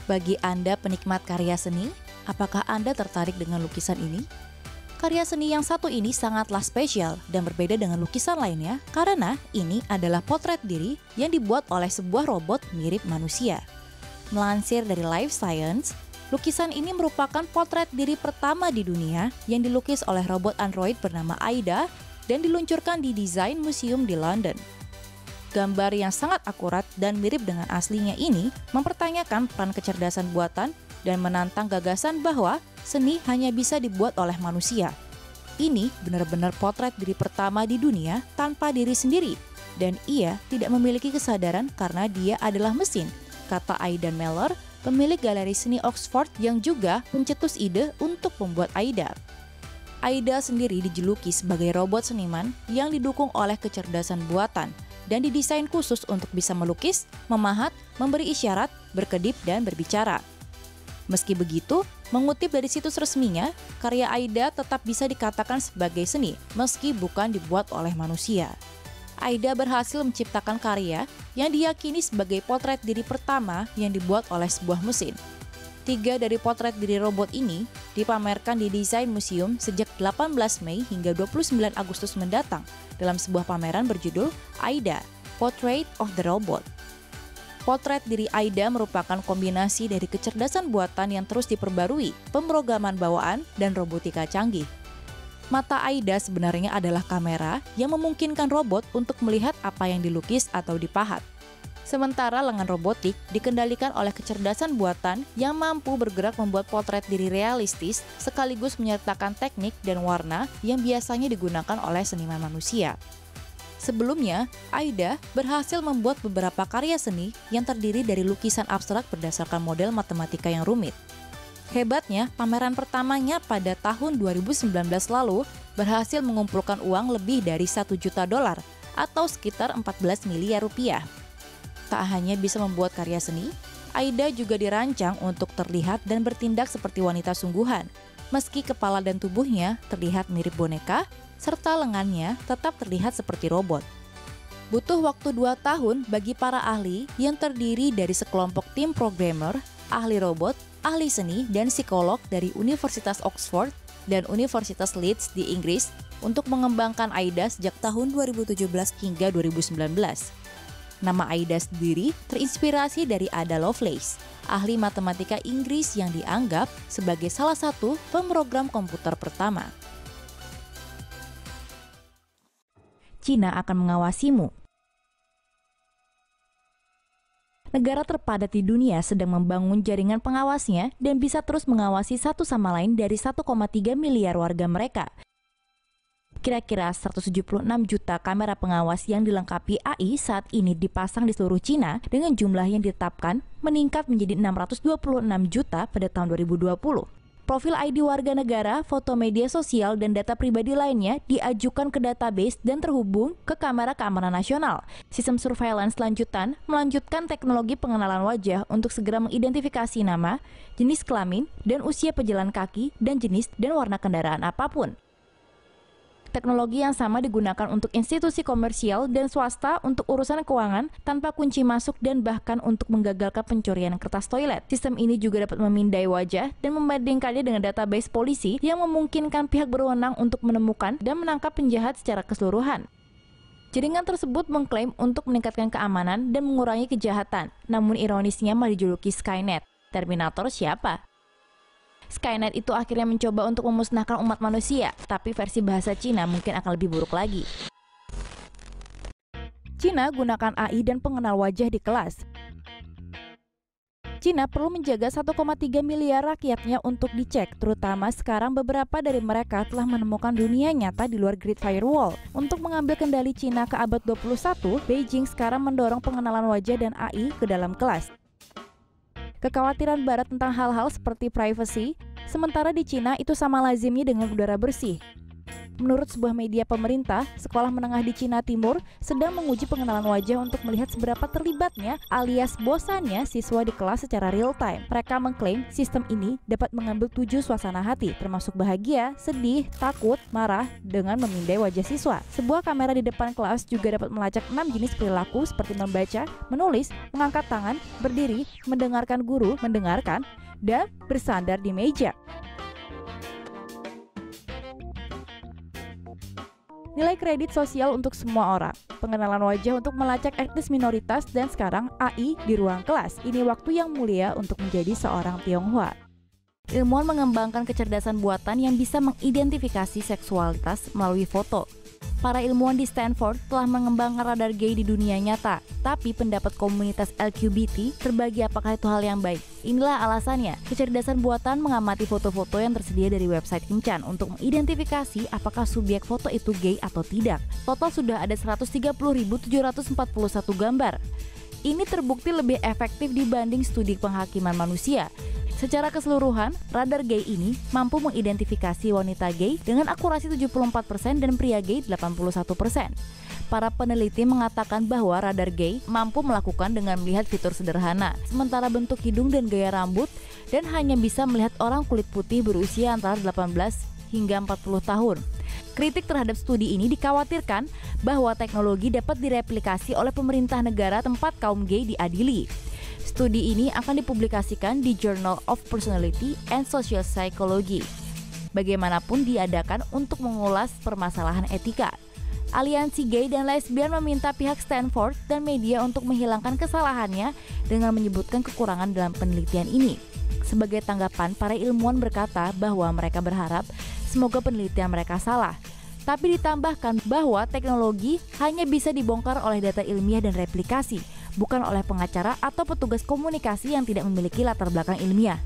Bagi Anda penikmat karya seni, apakah Anda tertarik dengan lukisan ini? Karya seni yang satu ini sangatlah spesial dan berbeda dengan lukisan lainnya karena ini adalah potret diri yang dibuat oleh sebuah robot mirip manusia. Melansir dari Life Science, lukisan ini merupakan potret diri pertama di dunia yang dilukis oleh robot android bernama Aida dan diluncurkan di Design Museum di London. Gambar yang sangat akurat dan mirip dengan aslinya ini mempertanyakan peran kecerdasan buatan dan menantang gagasan bahwa seni hanya bisa dibuat oleh manusia. Ini benar-benar potret diri pertama di dunia tanpa diri sendiri, dan ia tidak memiliki kesadaran karena dia adalah mesin, kata Aidan Meller, pemilik galeri seni Oxford yang juga pencetus ide untuk membuat Aida. Aida sendiri dijuluki sebagai robot seniman yang didukung oleh kecerdasan buatan dan didesain khusus untuk bisa melukis, memahat, memberi isyarat, berkedip, dan berbicara. Meski begitu, mengutip dari situs resminya, karya Aida tetap bisa dikatakan sebagai seni meski bukan dibuat oleh manusia. Aida berhasil menciptakan karya yang diyakini sebagai potret diri pertama yang dibuat oleh sebuah mesin. 3 dari potret diri robot ini dipamerkan di Design Museum sejak 18 Mei hingga 29 Agustus mendatang dalam sebuah pameran berjudul Aida, Portrait of the Robot. Potret diri Aida merupakan kombinasi dari kecerdasan buatan yang terus diperbarui, pemrograman bawaan, dan robotika canggih. Mata Aida sebenarnya adalah kamera yang memungkinkan robot untuk melihat apa yang dilukis atau dipahat. Sementara lengan robotik dikendalikan oleh kecerdasan buatan yang mampu bergerak membuat potret diri realistis sekaligus menyertakan teknik dan warna yang biasanya digunakan oleh seniman manusia. Sebelumnya, Aida berhasil membuat beberapa karya seni yang terdiri dari lukisan abstrak berdasarkan model matematika yang rumit. Hebatnya, pameran pertamanya pada tahun 2019 lalu berhasil mengumpulkan uang lebih dari $1 juta atau sekitar 14 miliar rupiah. Tak hanya bisa membuat karya seni, Aida juga dirancang untuk terlihat dan bertindak seperti wanita sungguhan, meski kepala dan tubuhnya terlihat mirip boneka, serta lengannya tetap terlihat seperti robot. Butuh waktu 2 tahun bagi para ahli yang terdiri dari sekelompok tim programmer, ahli robot, ahli seni, dan psikolog dari Universitas Oxford dan Universitas Leeds di Inggris untuk mengembangkan Aida sejak tahun 2017 hingga 2019. Nama Aida sendiri terinspirasi dari Ada Lovelace, ahli matematika Inggris yang dianggap sebagai salah satu pemrogram komputer pertama. Cina akan mengawasimu. Negara terpadat di dunia sedang membangun jaringan pengawasnya dan bisa terus mengawasi satu sama lain dari 1,3 miliar warga mereka. Kira-kira 176 juta kamera pengawas yang dilengkapi AI saat ini dipasang di seluruh Cina dengan jumlah yang ditetapkan meningkat menjadi 626 juta pada tahun 2020. Profil ID warga negara, foto media sosial, dan data pribadi lainnya diajukan ke database dan terhubung ke kamera keamanan nasional. Sistem surveillance lanjutan melanjutkan teknologi pengenalan wajah untuk segera mengidentifikasi nama, jenis kelamin, dan usia pejalan kaki, dan jenis dan warna kendaraan apapun. Teknologi yang sama digunakan untuk institusi komersial dan swasta untuk urusan keuangan tanpa kunci masuk dan bahkan untuk menggagalkan pencurian kertas toilet. Sistem ini juga dapat memindai wajah dan membandingkannya dengan database polisi yang memungkinkan pihak berwenang untuk menemukan dan menangkap penjahat secara keseluruhan. Jaringan tersebut mengklaim untuk meningkatkan keamanan dan mengurangi kejahatan, namun ironisnya malah dijuluki Skynet. Terminator siapa? Skynet itu akhirnya mencoba untuk memusnahkan umat manusia, tapi versi bahasa Cina mungkin akan lebih buruk lagi. Cina gunakan AI dan pengenal wajah di kelas. Cina perlu menjaga 1,3 miliar rakyatnya untuk dicek, terutama sekarang beberapa dari mereka telah menemukan dunia nyata di luar Great Firewall. Untuk mengambil kendali Cina ke abad 21, Beijing sekarang mendorong pengenalan wajah dan AI ke dalam kelas. Kekhawatiran Barat tentang hal-hal seperti privacy, sementara di Cina itu sama lazimnya dengan udara bersih. Menurut sebuah media pemerintah, sekolah menengah di Cina Timur sedang menguji pengenalan wajah untuk melihat seberapa terlibatnya alias bosannya siswa di kelas secara real time. Mereka mengklaim sistem ini dapat mengambil 7 suasana hati, termasuk bahagia, sedih, takut, marah, dengan memindai wajah siswa. Sebuah kamera di depan kelas juga dapat melacak 6 jenis perilaku seperti membaca, menulis, mengangkat tangan, berdiri, mendengarkan guru, mendengarkan, dan bersandar di meja. Nilai kredit sosial untuk semua orang, pengenalan wajah untuk melacak etnis minoritas, dan sekarang AI di ruang kelas. Ini waktu yang mulia untuk menjadi seorang Tionghoa. Ilmuwan mengembangkan kecerdasan buatan yang bisa mengidentifikasi seksualitas melalui foto. Para ilmuwan di Stanford telah mengembangkan radar gay di dunia nyata, tapi pendapat komunitas LGBT terbagi apakah itu hal yang baik. Inilah alasannya, kecerdasan buatan mengamati foto-foto yang tersedia dari website Kencan untuk mengidentifikasi apakah subjek foto itu gay atau tidak. Total sudah ada 130.741 gambar. Ini terbukti lebih efektif dibanding studi penghakiman manusia. Secara keseluruhan, radar gay ini mampu mengidentifikasi wanita gay dengan akurasi 74% dan pria gay 81%. Para peneliti mengatakan bahwa radar gay mampu melakukan dengan melihat fitur sederhana, sementara bentuk hidung dan gaya rambut, dan hanya bisa melihat orang kulit putih berusia antara 18 hingga 40 tahun. Kritik terhadap studi ini dikhawatirkan bahwa teknologi dapat direplikasi oleh pemerintah negara tempat kaum gay diadili. Studi ini akan dipublikasikan di Journal of Personality and Social Psychology. Bagaimanapun diadakan untuk mengulas permasalahan etika. Aliansi gay dan lesbian meminta pihak Stanford dan media untuk menghilangkan kesalahannya dengan menyebutkan kekurangan dalam penelitian ini. Sebagai tanggapan, para ilmuwan berkata bahwa mereka berharap semoga penelitian mereka salah. Tapi ditambahkan bahwa teknologi hanya bisa dibongkar oleh data ilmiah dan replikasi, bukan oleh pengacara atau petugas komunikasi yang tidak memiliki latar belakang ilmiah.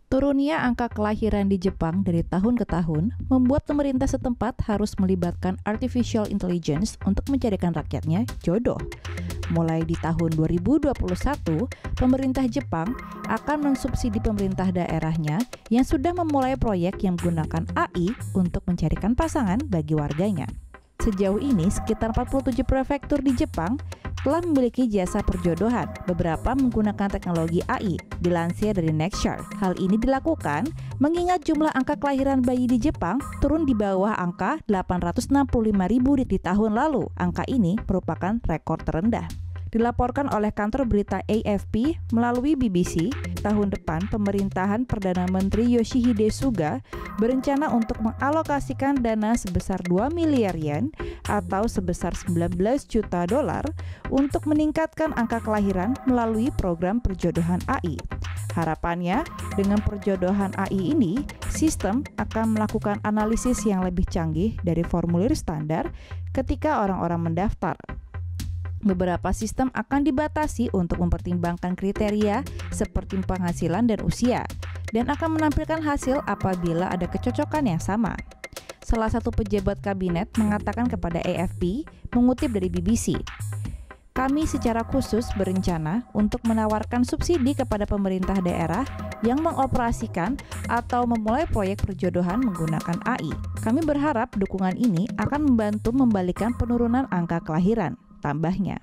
Turunnya angka kelahiran di Jepang dari tahun ke tahun membuat pemerintah setempat harus melibatkan artificial intelligence untuk mencarikan rakyatnya jodoh. Mulai di tahun 2021, pemerintah Jepang akan mensubsidi pemerintah daerahnya yang sudah memulai proyek yang menggunakan AI untuk mencarikan pasangan bagi warganya. Sejauh ini, sekitar 47 prefektur di Jepang telah memiliki jasa perjodohan. Beberapa menggunakan teknologi AI, dilansir dari Nextchart. Hal ini dilakukan mengingat jumlah angka kelahiran bayi di Jepang turun di bawah angka 865.000 di tahun lalu. Angka ini merupakan rekor terendah. Dilaporkan oleh kantor berita AFP melalui BBC, tahun depan pemerintahan Perdana Menteri Yoshihide Suga berencana untuk mengalokasikan dana sebesar 2 miliar yen atau sebesar 19 juta dolar untuk meningkatkan angka kelahiran melalui program perjodohan AI. Harapannya, dengan perjodohan AI ini, sistem akan melakukan analisis yang lebih canggih dari formulir standar ketika orang-orang mendaftar. Beberapa sistem akan dibatasi untuk mempertimbangkan kriteria seperti penghasilan dan usia, dan akan menampilkan hasil apabila ada kecocokan yang sama. Salah satu pejabat kabinet mengatakan kepada AFP, mengutip dari BBC, "Kami secara khusus berencana untuk menawarkan subsidi kepada pemerintah daerah yang mengoperasikan atau memulai proyek perjodohan menggunakan AI. Kami berharap dukungan ini akan membantu membalikan penurunan angka kelahiran," tambahnya.